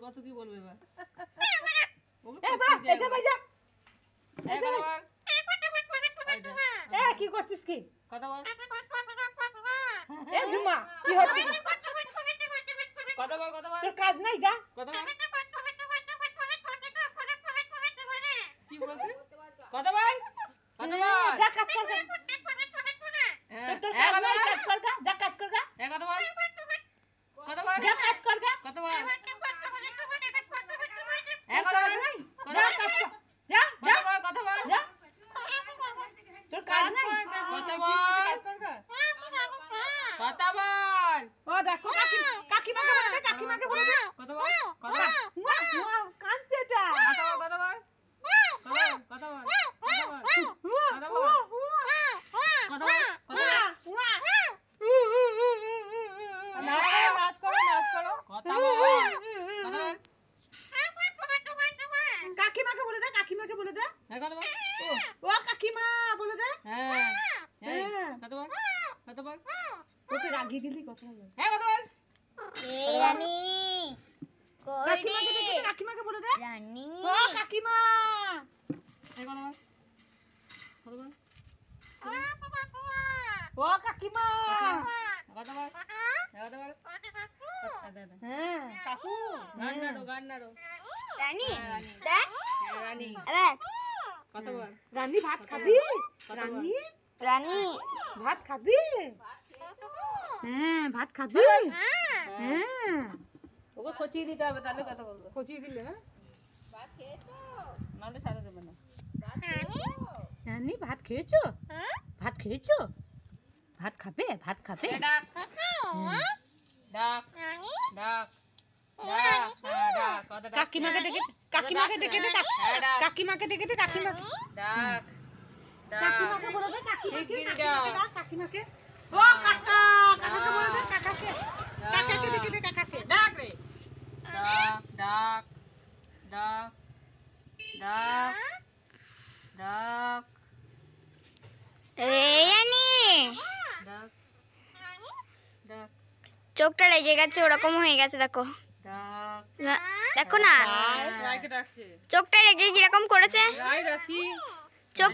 কত কি বলবে এবার এটা ভাই যা কি করছিস কি কথা বল ঝুমা কি হচ্ছে কথা বল তোর কাজ নাই যা কথা বল কি বলছিস কথা বল যা কাজ কর তোর কাজ নাই কাজ কর যা কাজ কর কথা বল যা কাজ কর কথা বল নাই যা কাজ কর যা যা কথা বল যা তোর কাজ নাই কথা বল কথা বল ও দেখো কাকিমাকে বলে দে কাকিমাকে বলে দে কথা বল কথা কাঁদছে এটা কথা বল কথা বল কথা বল নাচ করো কথা বল কাকিমাকে বলে দে কথা বল ও কাকিমা বলে দে কথা বল ওকে রাগিয়ে দিলি কথা বল কথা বল রানী কাকিমাকে বলে দে রানী ও কাকিমা কথা বল ও কাকিমা কথা বল কথা বল হ্যাঁ কাকু গান নাড়ো রানী রানী কথা বল রানী ভাত খাবি রানী রানী ভাত খাবি হ্যাঁ ভাত খাবি হ্যাঁ ওকে খচিয়ে দিতে হবে তাহলে কথা বলবো খচিয়ে দিলে হ্যাঁ নাহলে সারা দেবে না রানী ভাত খেয়েছো ভাত খেয়েছো ভাত খাবে ডাক ডাক ডাক কাকিমাকে ডেকে দে কাকিমাকে ডেকে দে কাকিমা ডাক কাকিমাকে বলে দে কাকিমাকে ও কাকাকে বলে দে কাকাকে ডেকে দে কাকাকে ডাক রে ডাক ডাক ডাক ডাক রানী ডাক ডাক চোখটা লেগে গেছে ওরকম হয়ে গেছে দেখো ডাক দেখো না রাইকে ডাকছে চোখটা লেগে কিরকম করেছে রাই রাশি